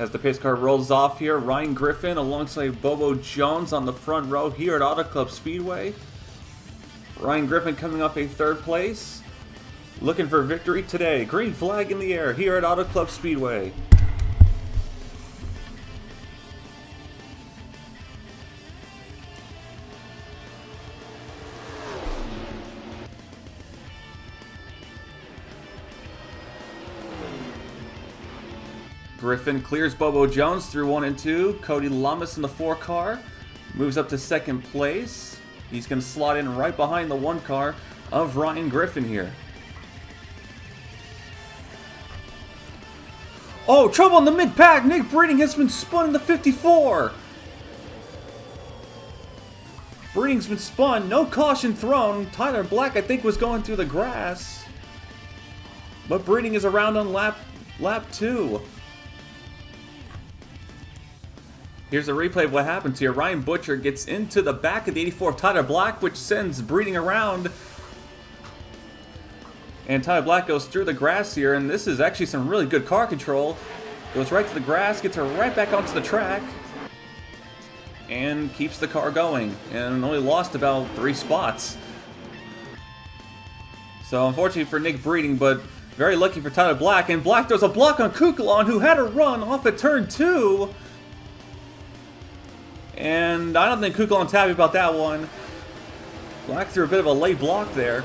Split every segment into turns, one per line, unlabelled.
As the pace car rolls off here, Ryan Griffin alongside Bobo Jones on the front row here at Auto Club Speedway. Ryan Griffin coming off a third place, looking for victory today. Green flag in the air here at Auto Club Speedway. Griffin clears Bobo Jones through 1 and 2. Cody Lamas in the 4 car moves up to second place. He's going to slot in right behind the 1 car of Ryan Griffin here. Oh, trouble in the mid-pack. Nick Breeding has been spun in the 54. Breeding's been spun. No caution thrown. Tyler Black, I think, was going through the grass. But Breeding is around on lap 2. Here's a replay of what happens here. Ryan Butcher gets into the back of the 84 of Tyler Black, which sends Breeding around. And Tyler Black goes through the grass here, and this is actually some really good car control. Goes right to the grass, gets her right back onto the track, and keeps the car going. And only lost about 3 spots. So unfortunately for Nick Breeding, but very lucky for Tyler Black. And Black throws a block on Kukulon, who had a run off at turn 2. And I don't think Kukulon's happy about that one. Black threw a bit of a late block there.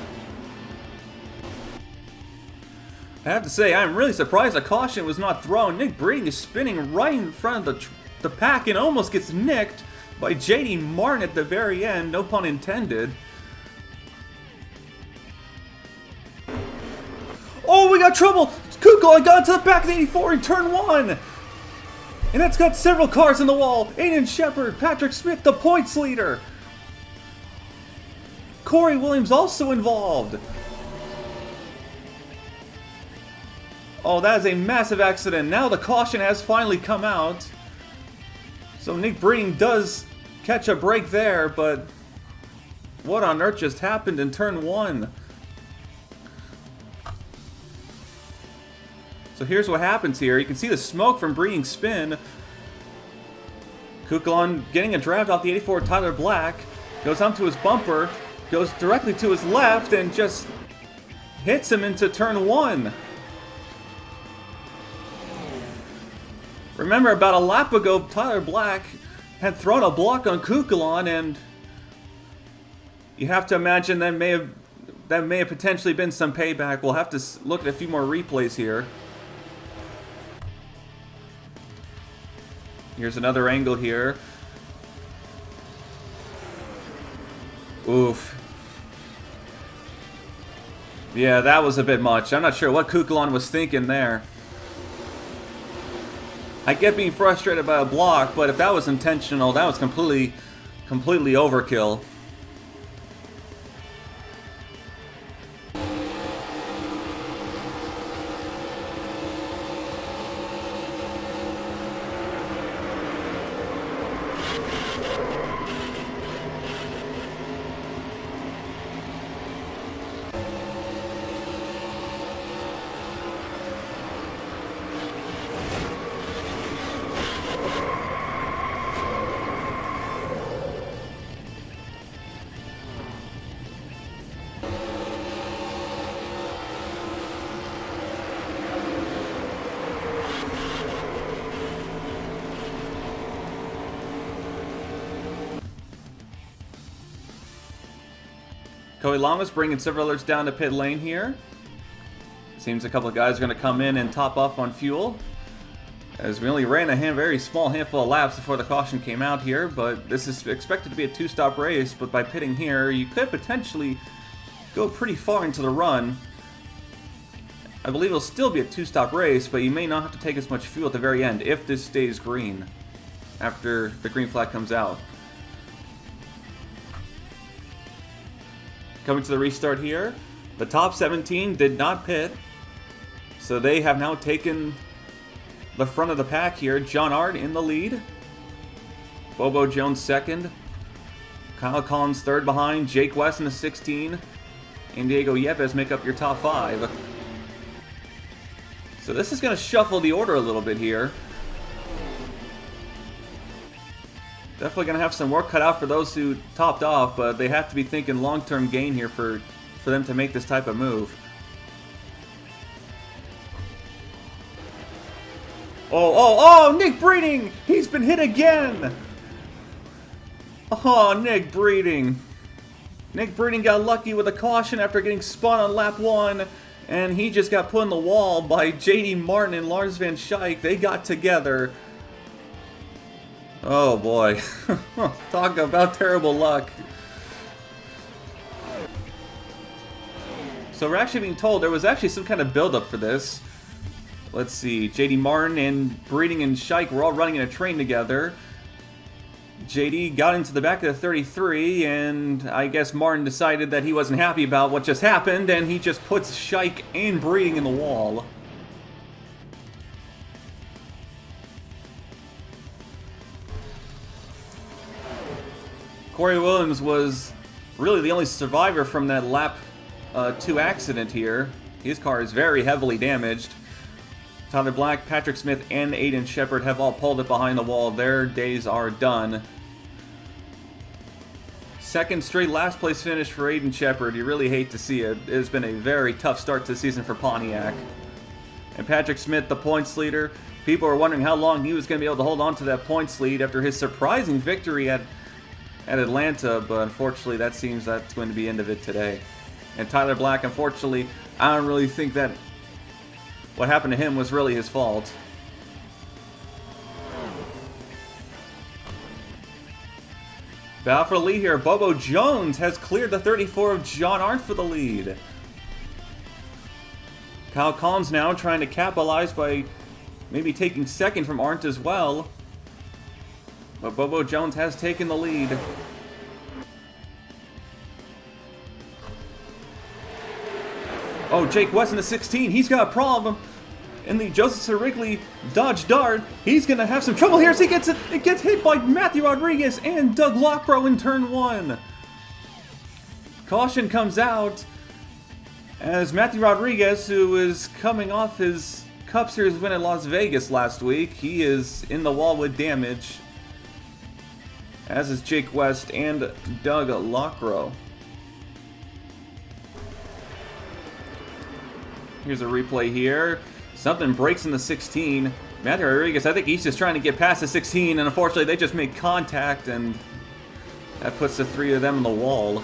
I have to say, I'm really surprised a caution was not thrown. Nick Breeding is spinning right in front of the pack and almost gets nicked by JD Martin at the very end, no pun intended. Oh, we got trouble! Kukulon got into the back of the 84 in turn 1! And that's got several cars in the wall. Aiden Shepard, Patrick Smith, the points leader. Corey Williams also involved. Oh, that is a massive accident. Now the caution has finally come out. So Nick Breeding does catch a break there, but what on earth just happened in turn 1? So here's what happens here. You can see the smoke from Breeding's spin. Kukulon getting a draft off the 84 Tyler Black. Goes onto his bumper. Goes directly to his left and just hits him into turn 1. Remember, about a lap ago, Tyler Black had thrown a block on Kukulon, and you have to imagine that may have potentially been some payback. We'll have to look at a few more replays here. Here's another angle here. Oof. Yeah, that was a bit much. I'm not sure what Kukulon was thinking there. I get being frustrated by a block, but if that was intentional, that was completely overkill. Cody Lamas bringing several others down to pit lane here. Seems a couple of guys are going to come in and top off on fuel, as we only ran a very small handful of laps before the caution came out here, but this is expected to be a 2-stop race, but by pitting here, you could potentially go pretty far into the run. I believe it'll still be a 2-stop race, but you may not have to take as much fuel at the very end if this stays green after the green flag comes out. Coming to the restart here, the top 17 did not pit, so they have now taken the front of the pack here. John Ard in the lead, Bobo Jones second, Kyle Collins third behind, Jake West in the 16, and Diego Yepes make up your top 5. So this is going to shuffle the order a little bit here. Definitely going to have some work cut out for those who topped off, but they have to be thinking long-term gain here for them to make this type of move. Oh, Nick Breeding! He's been hit again! Oh, Nick Breeding. Nick Breeding got lucky with a caution after getting spun on lap 1, and he just got put in the wall by J.D. Martin and Lars Van Schaik. They got together. Oh boy. Talk about terrible luck. So we're actually being told there was actually some kind of build-up for this. Let's see. J.D. Martin and Breeding and Schaik were all running in a train together. JD got into the back of the 33, and I guess Martin decided that he wasn't happy about what just happened, and he just puts Schaik and Breeding in the wall. Corey Williams was really the only survivor from that lap 2 accident here. His car is very heavily damaged. Tyler Black, Patrick Smith, and Aiden Shepard have all pulled it behind the wall. Their days are done. Second straight last place finish for Aiden Shepard. You really hate to see it. It has been a very tough start to the season for Pontiac. And Patrick Smith, the points leader. People are wondering how long he was going to be able to hold on to that points lead after his surprising victory at Atlanta, but unfortunately that seems that's going to be the end of it today. And Tyler Black, unfortunately, I don't really think that what happened to him was really his fault. Battle for the lead here. Bobo Jones has cleared the 34 of John Arndt for the lead. Kyle Collins now trying to capitalize by maybe taking second from Arndt as well. But Bobo Jones has taken the lead. Oh, Jake West in the 16. He's got a problem. In the Joseph Sir Wrigley Dodge Dart, he's going to have some trouble here as he gets it gets hit by Matthew Rodriguez and Doug Lockrow in turn 1. Caution comes out as Matthew Rodriguez, who is coming off his Cup Series win at Las Vegas last week, he is in the wall with damage, as is Jake West and Doug Lockrow. Here's a replay here. Something breaks in the 16. Matthew Rodriguez, I think he's just trying to get past the 16, and unfortunately they just made contact, and that puts the 3 of them in the wall.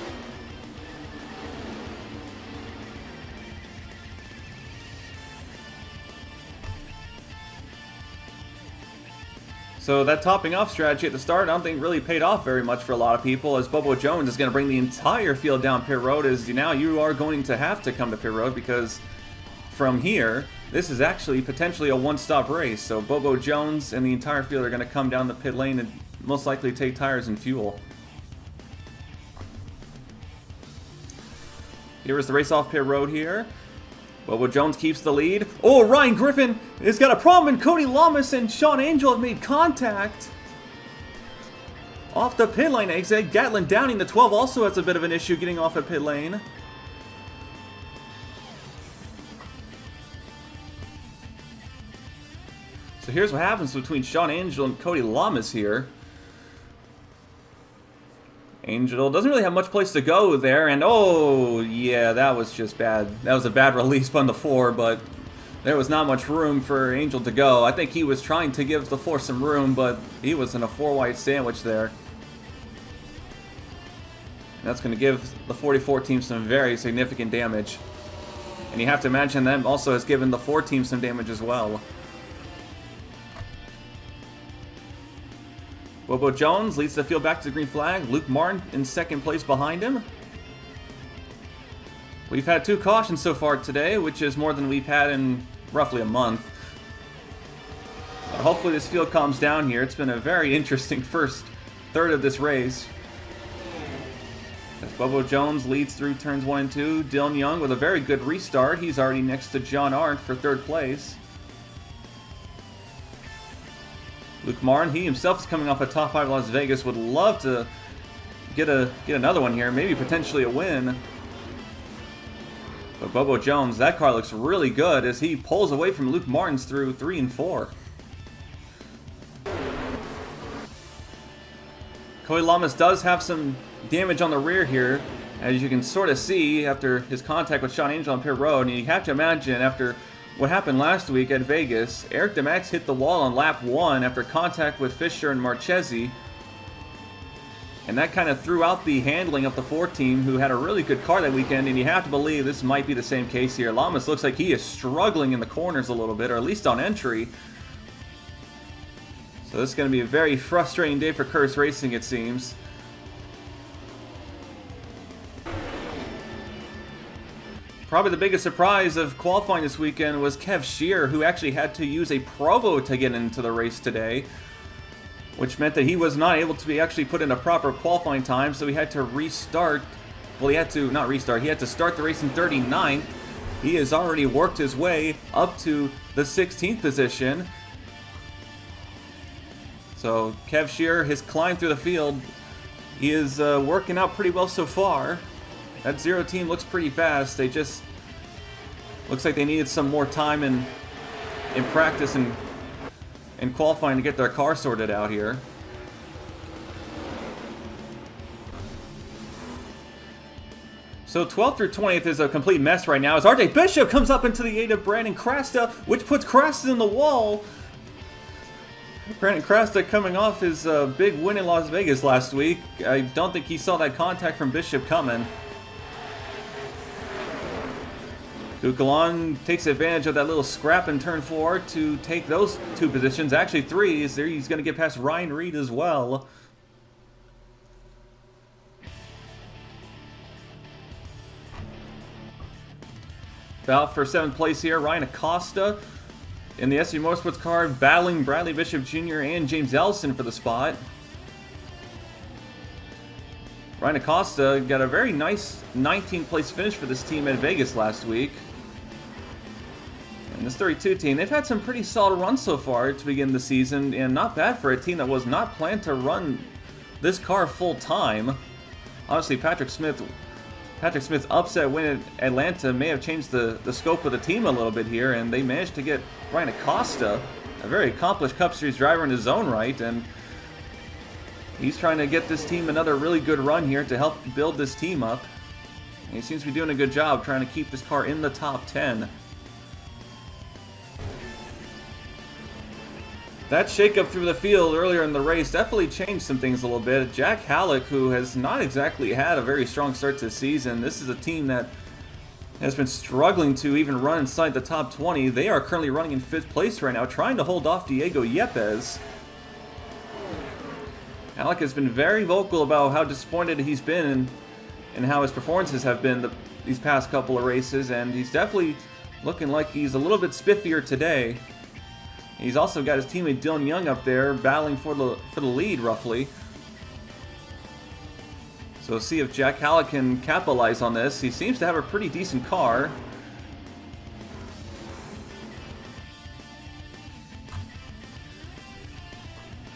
So that topping off strategy at the start, I don't think really paid off very much for a lot of people, as Bobo Jones is going to bring the entire field down pit road, as now you are going to have to come to pit road, because from here, this is actually potentially a one-stop race. So Bobo Jones and the entire field are going to come down the pit lane and most likely take tires and fuel. Here is the race off pit road here. Bobo Jones keeps the lead. Oh, Ryan Griffin has got a problem, and Cody Lamas and Sean Angel have made contact. Off the pit lane exit, Gatlin Downing, the 12, also has a bit of an issue getting off at pit lane. So here's what happens between Sean Angel and Cody Lamas here. Angel doesn't really have much place to go there, and oh, yeah, that was just bad. That was a bad release on the 4, but there was not much room for Angel to go. I think he was trying to give the 4 some room, but he was in a 4-wide sandwich there. And that's going to give the 44 team some very significant damage. And you have to imagine that also has given the 4 team some damage as well. Bobo Jones leads the field back to the green flag. Luke Martin in second place behind him. We've had 2 cautions so far today, which is more than we've had in roughly a month. But hopefully this field calms down here. It's been a very interesting first third of this race. As Bobo Jones leads through turns 1 and 2. Dylan Young with a very good restart. He's already next to John Arndt for 3rd place. Luke Martin, he himself is coming off a top 5 Las Vegas, would love to get another one here, maybe potentially a win. But Bobo Jones, that car looks really good as he pulls away from Luke Martin's through 3 and 4. Cody Lamas does have some damage on the rear here, as you can sort of see after his contact with Sean Angel on pit road. And you have to imagine, after what happened last week at Vegas, Eric DeMax hit the wall on lap 1 after contact with Fisher and Marchesi. And that kind of threw out the handling of the Ford team, who had a really good car that weekend, and you have to believe this might be the same case here. Lamas looks like he is struggling in the corners a little bit, or at least on entry. So this is going to be a very frustrating day for Curse Racing, it seems. Probably the biggest surprise of qualifying this weekend was Kev Shear, who actually had to use a Provo to get into the race today, which meant that he was not able to be actually put in a proper qualifying time, so he had to restart. Well, he had to not restart, he had to start the race in 39th. He has already worked his way up to the 16th position. So Kev Shear, his climb through the field, he is working out pretty well so far. That 0 team looks pretty fast. They just looks like they needed some more time in practice and qualifying to get their car sorted out here. So 12th through 20th is a complete mess right now as RJ Bishop comes up into the aid of Brandon Crasta, which puts Crasta in the wall. Brandon Crasta coming off his big win in Las Vegas last week. I don't think he saw that contact from Bishop coming. Kukulon takes advantage of that little scrap in turn 4 to take those 2 positions. Actually 3, as he's going to get past Ryan Reed as well. About for 7th place here, Ryan Acosta in the SV Motorsports car, battling Bradley Bishop Jr. and James Ellison for the spot. Ryan Acosta got a very nice 19th place finish for this team at Vegas last week. And this 32 team, they've had some pretty solid runs so far to begin the season, and not bad for a team that was not planned to run this car full time. Honestly, Patrick Smith's upset win at Atlanta may have changed the scope of the team a little bit here, and they managed to get Ryan Acosta, a very accomplished Cup Series driver in his own right, and he's trying to get this team another really good run here to help build this team up. And he seems to be doing a good job trying to keep this car in the top 10. That shakeup through the field earlier in the race definitely changed some things a little bit. Jack Halleck, who has not exactly had a very strong start to the season, this is a team that has been struggling to even run inside the top 20. They are currently running in 5th place right now, trying to hold off Diego Yepes. Halleck has been very vocal about how disappointed he's been and how his performances have been these past couple of races, and he's definitely looking like he's a little bit spiffier today. He's also got his teammate Dylan Young up there battling for the lead, roughly. So we'll see if Jack Halleck can capitalize on this. He seems to have a pretty decent car.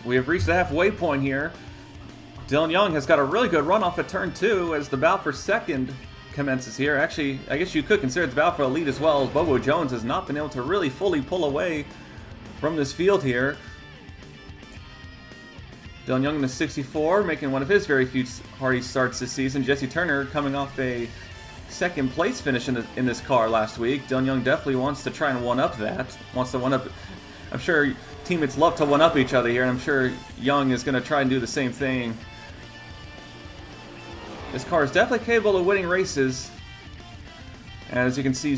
We have reached the halfway point here. Dylan Young has got a really good run off at turn 2 as the battle for second commences here. Actually, I guess you could consider it the battle for the lead as well, as Bobo Jones has not been able to really fully pull away from this field here. Dylan Young in the 64, making one of his very few Hardee starts this season. Jesse Turner coming off a 2nd place finish in this car last week. Dylan Young definitely wants to try and one-up that. I'm sure teammates love to one-up each other here, and I'm sure Young is going to try and do the same thing. This car is definitely capable of winning races. And as you can see,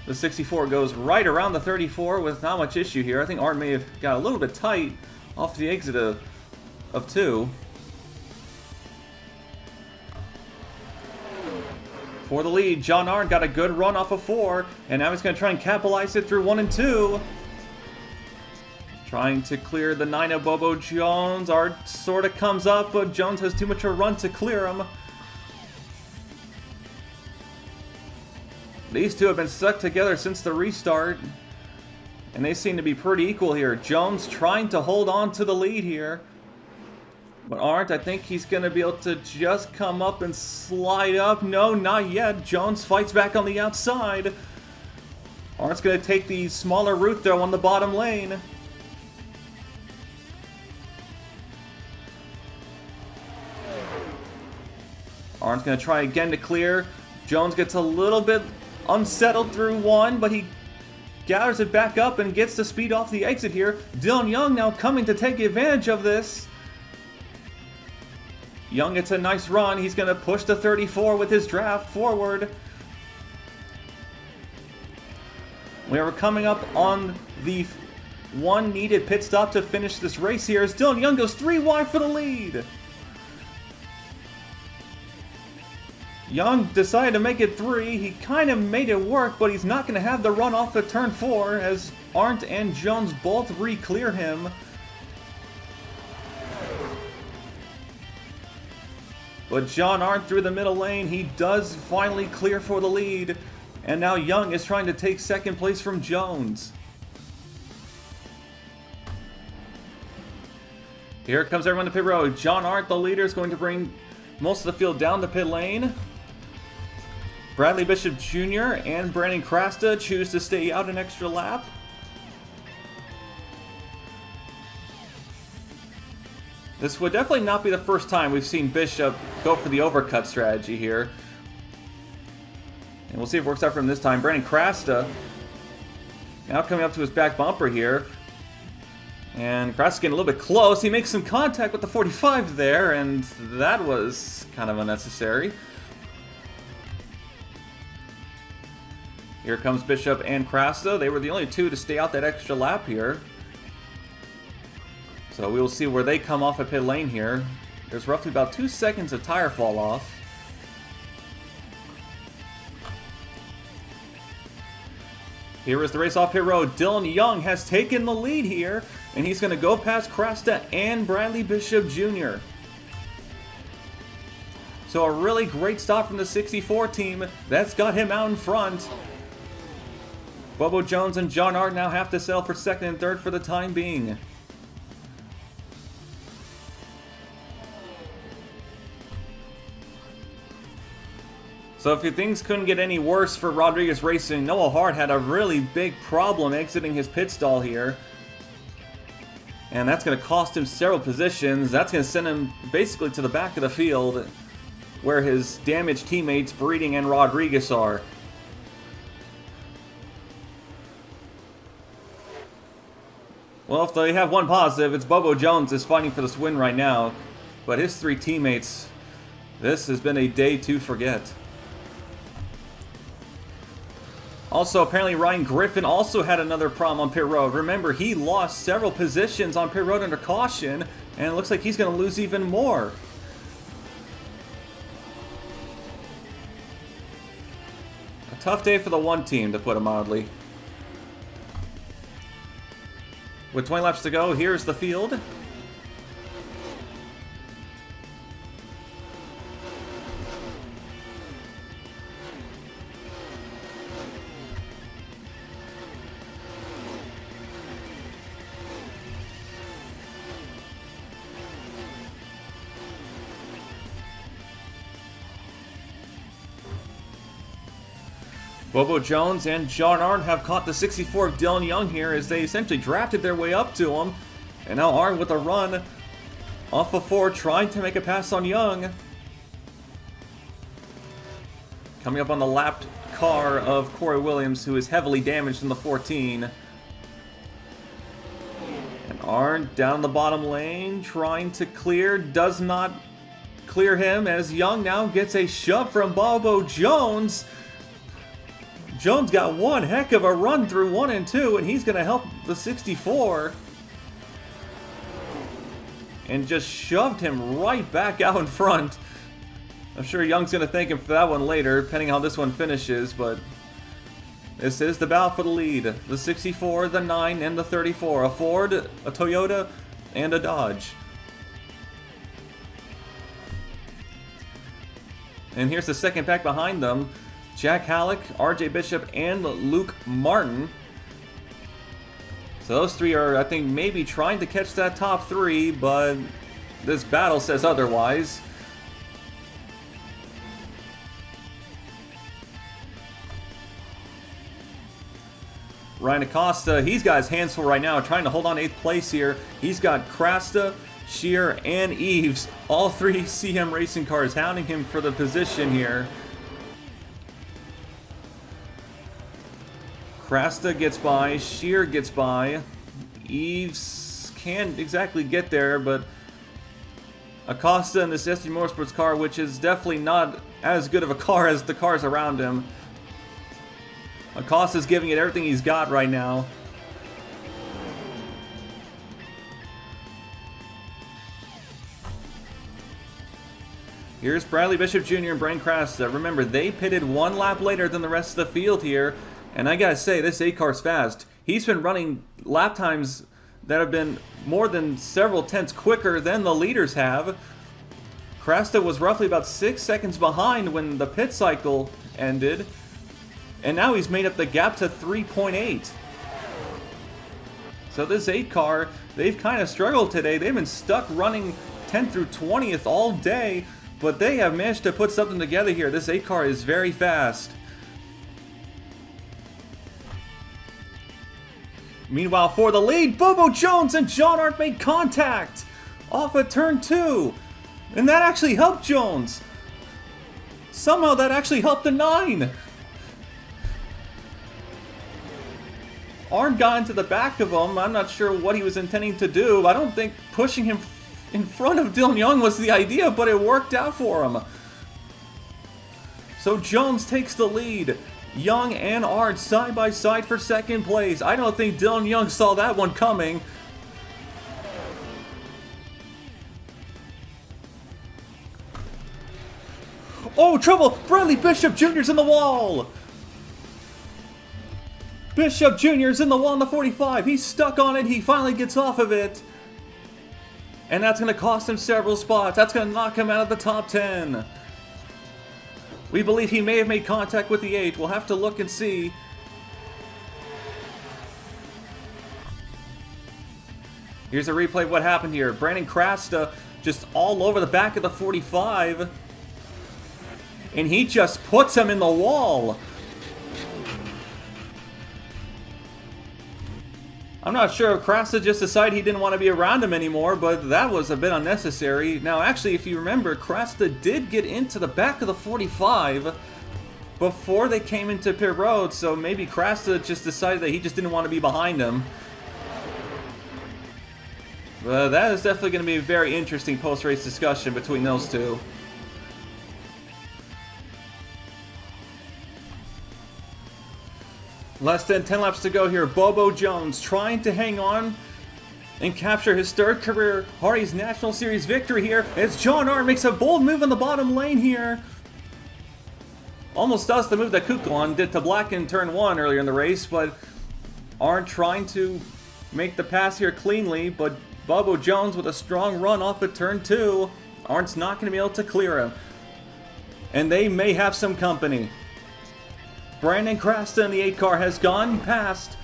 the 64 goes right around the 34 with not much issue here. I think Art may have got a little bit tight off the exit of 2. For the lead, John Arndt got a good run off of 4, and now he's going to try and capitalize it through 1 and 2. Trying to clear the 9 of Bobo Jones. Art sort of comes up, but Jones has too much of a run to clear him. These two have been stuck together since the restart, and they seem to be pretty equal here. Jones trying to hold on to the lead here, but Arndt, I think he's going to be able to just come up and slide up. No, not yet. Jones fights back on the outside. Arndt's going to take the smaller route, though, on the bottom lane. Arndt's going to try again to clear. Jones gets a little bit unsettled through one, but he gathers it back up and gets the speed off the exit here. Dylan Young now coming to take advantage of this. Young gets a nice run. He's going to push the 34 with his draft forward. We are coming up on the one needed pit stop to finish this race here as Dylan Young goes 3 wide for the lead. Young decided to make it 3. He kind of made it work, but he's not going to have the run off at turn 4 as Arndt and Jones both re-clear him. But John Arndt through the middle lane, he does finally clear for the lead. And now Young is trying to take second place from Jones. Here comes everyone to pit road. John Arndt, the leader, is going to bring most of the field down the pit lane. Bradley Bishop Jr. and Brandon Krasta choose to stay out an extra lap. This would definitely not be the first time we've seen Bishop go for the overcut strategy here. And we'll see if it works out for him this time. Brandon Krasta now coming up to his back bumper here. And Krasta's getting a little bit close. He makes some contact with the 45 there, and that was kind of unnecessary. Here comes Bishop and Krasta. They were the only two to stay out that extra lap here. So we will see where they come off at pit lane here. There's roughly about 2 seconds of tire fall off. Here is the race off pit road. Dylan Young has taken the lead here, and he's going to go past Krasta and Bradley Bishop Jr. So a really great stop from the 64 team. That's got him out in front. Bobo Jones and John Arndt now have to settle for second and third for the time being. So if things couldn't get any worse for Rodriguez Racing, Noah Hart had a really big problem exiting his pit stall here. And that's going to cost him several positions. That's going to send him basically to the back of the field where his damaged teammates Breeding and Rodriguez are. Well, if they have one positive, it's Bobo Jones is fighting for this win right now. But his 3 teammates, this has been a day to forget. Also, apparently Ryan Griffin also had another problem on pit road. Remember, he lost several positions on pit road under caution, and it looks like he's going to lose even more. A tough day for the one team, to put it mildly. With 20 laps to go, here's the field. Bobo Jones and John Arndt have caught the 64 of Dylan Young here as they essentially drafted their way up to him. And now Arndt with a run off of 4, trying to make a pass on Young. Coming up on the lapped car of Corey Williams, who is heavily damaged in the 14. And Arndt down the bottom lane, trying to clear, does not clear him as Young now gets a shove from Bobo Jones. Jones got one heck of a run through 1 and 2, and he's going to help the 64. And just shoved him right back out in front. I'm sure Young's going to thank him for that one later, depending on how this one finishes, but this is the battle for the lead. The 64, the 9, and the 34. A Ford, a Toyota, and a Dodge. And here's the second pack behind them. Jack Halleck, RJ Bishop, and Luke Martin. So those 3 are, I think, maybe trying to catch that top 3, but this battle says otherwise. Ryan Acosta, he's got his hands full right now, trying to hold on 8th place here. He's got Krasta, Shear, and Eves. All three CM racing cars hounding him for the position here. Krasta gets by, Shear gets by. Eves can't exactly get there, but Acosta in this SD Motorsports car, which is definitely not as good of a car as the cars around him. Acosta's giving it everything he's got right now. Here's Bradley Bishop Jr. and Brian Krasta. Remember, they pitted one lap later than the rest of the field here, and I gotta say, this 8-car's fast. He's been running lap times that have been more than several tenths quicker than the leaders have. Krasta was roughly about 6 seconds behind when the pit cycle ended, and now he's made up the gap to 3.8. So this 8-car, they've kind of struggled today. They've been stuck running 10th through 20th all day, but they have managed to put something together here. This 8-car is very fast. Meanwhile, for the lead, Bobo Jones and John Arndt made contact off of turn 2. And that actually helped Jones. Somehow that actually helped the 9. Arndt got into the back of him. I'm not sure what he was intending to do. I don't think pushing him in front of Dylan Young was the idea, but it worked out for him. So Jones takes the lead. Young and Arndt side by side for second place. I don't think Dylan Young saw that one coming. Oh, trouble! Bradley Bishop Jr.'s in the wall! Bishop Jr.'s in the wall on the 45. He's stuck on it. He finally gets off of it. And that's going to cost him several spots. That's going to knock him out of the top 10. We believe he may have made contact with the 8. We'll have to look and see. Here's a replay of what happened here. Brandon Krasta just all over the back of the 45. And he just puts him in the wall. I'm not sure if Krasta just decided he didn't want to be around him anymore, but that was a bit unnecessary. Now, actually, if you remember, Krasta did get into the back of the 45 before they came into pit road, so maybe Krasta just decided that he just didn't want to be behind him. But that is definitely going to be a very interesting post-race discussion between those two. Less than 10 laps to go here. Bobo Jones trying to hang on and capture his third career Hardee's National Series victory here as John Arndt makes a bold move in the bottom lane here. Almost does the move that Kuklon did to Black in turn 1 earlier in the race, but Arndt trying to make the pass here cleanly, but Bobo Jones with a strong run off of turn 2. Arndt's not going to be able to clear him. And they may have some company. Brandon Krasta in the 8-car has gone past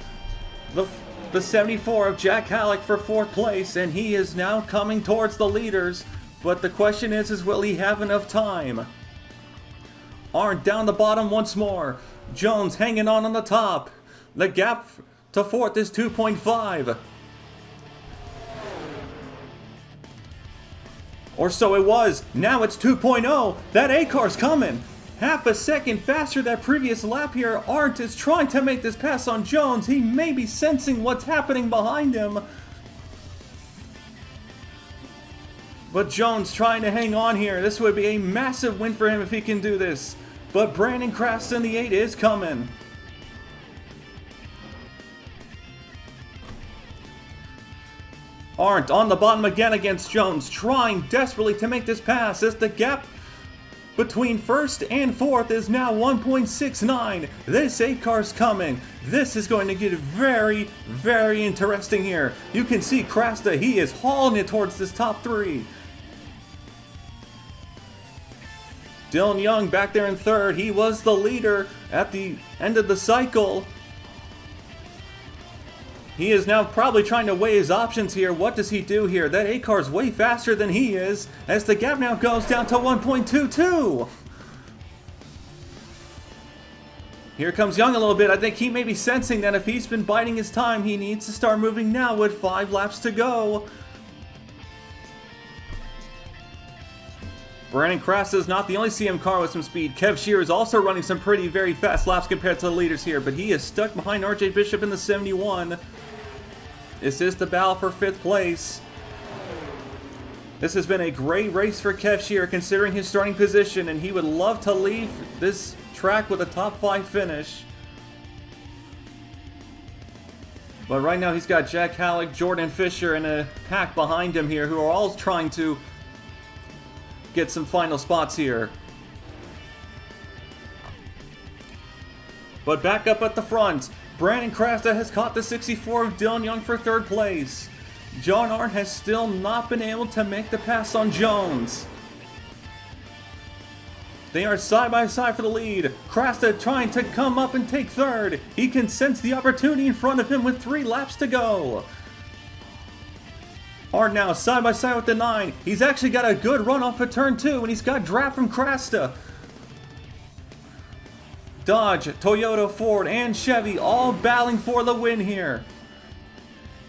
the 74 of Jack Halleck for 4th place, and he is now coming towards the leaders. But the question is will he have enough time? Arndt down the bottom once more. Jones hanging on the top. The gap to 4th is 2.5. Or so it was. Now it's 2.0. That 8-car's coming. Half a second faster that previous lap here. Arndt is trying to make this pass on Jones. He may be sensing what's happening behind him. But Jones trying to hang on here. This would be a massive win for him if he can do this. But Brandon Krasta in the 8 is coming. Arndt on the bottom again against Jones, trying desperately to make this pass as the gap between 1st and 4th is now 1.69. This 8-car's coming. This is going to get very, very interesting here. You can see Krasta, he is hauling it towards this top 3. Dylan Young back there in 3rd. He was the leader at the end of the cycle. He is now probably trying to weigh his options here. What does he do here? That 8-car's way faster than he is, as the gap now goes down to 1.22. Here comes Young a little bit. I think he may be sensing that if he's been biding his time, he needs to start moving now with 5 laps to go. Brandon Krasta is not the only CM car with some speed. Kev Shear is also running some very fast laps compared to the leaders here, but he is stuck behind RJ Bishop in the 71. This is the battle for 5th place. This has been a great race for Kev Shear considering his starting position, and he would love to leave this track with a top 5 finish. But right now he's got Jack Halleck, Jordan Fisher, and a pack behind him here who are all trying to get some final spots here. But back up at the front, Brandon Krasta has caught the 64 of Dylan Young for 3rd place. John Arndt has still not been able to make the pass on Jones. They are side by side for the lead. Krasta trying to come up and take 3rd. He can sense the opportunity in front of him with 3 laps to go. Arndt now side by side with the 9. He's actually got a good run off of turn 2, and he's got draft from Krasta. Dodge, Toyota, Ford, and Chevy all battling for the win here.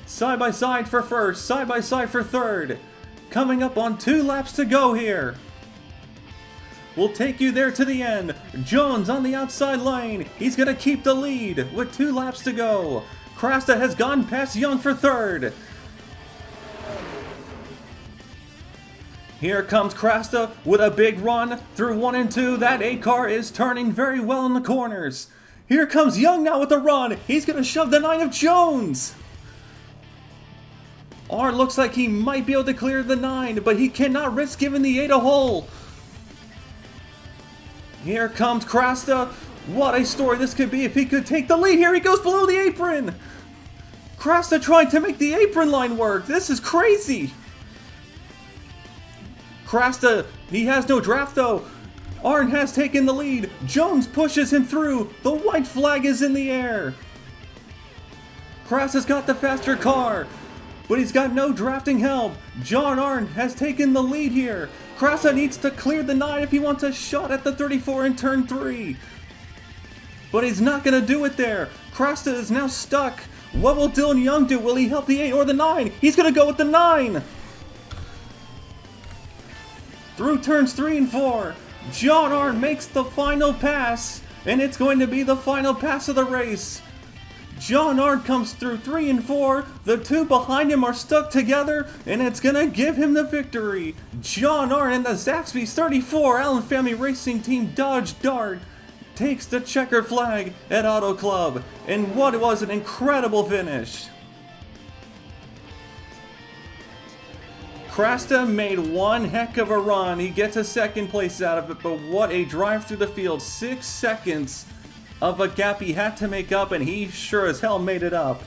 Side by side for 1st, side by side for 3rd. Coming up on 2 laps to go here. We'll take you there to the end. Jones on the outside lane. He's going to keep the lead with 2 laps to go. Krasta has gone past Young for 3rd. Here comes Krasta with a big run through 1 and 2. That 8 car is turning very well in the corners. Here comes Young now with a run. He's going to shove the 9 of Jones. Arndt looks like he might be able to clear the 9, but he cannot risk giving the 8 a hole. Here comes Krasta. What a story this could be if he could take the lead. Here he goes below the apron. Krasta trying to make the apron line work. This is crazy. Krasta, he has no draft though. Arndt has taken the lead. Jones pushes him through. The white flag is in the air. Krasta's got the faster car, but he's got no drafting help. John Arndt has taken the lead here. Krasta needs to clear the 9 if he wants a shot at the 34 in turn 3. But he's not going to do it there. Krasta is now stuck. What will Dylan Young do? Will he help the 8 or the 9? He's going to go with the 9. Through turns 3 and 4, John Arndt makes the final pass, and it's going to be the final pass of the race. John Arndt comes through 3 and 4, the 2 behind him are stuck together, and it's going to give him the victory. John Arndt and the Zaxby's 34 Allen Family Racing Team Dodge Dart takes the checkered flag at Auto Club, and what was an incredible finish. Krasta made one heck of a run. He gets a 2nd place out of it, but what a drive through the field. 6 seconds of a gap he had to make up, and he sure as hell made it up.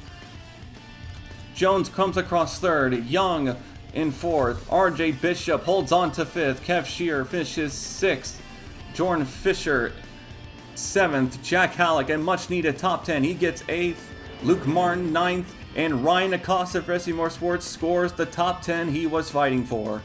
Jones comes across 3rd, Young in 4th, RJ Bishop holds on to 5th, Kev Shear finishes 6th, Jordan Fisher 7th, Jack Halleck a much needed top 10, he gets 8th, Luke Martin 9th, and Ryan Acosta of Racing Motorsports scores the top 10 he was fighting for.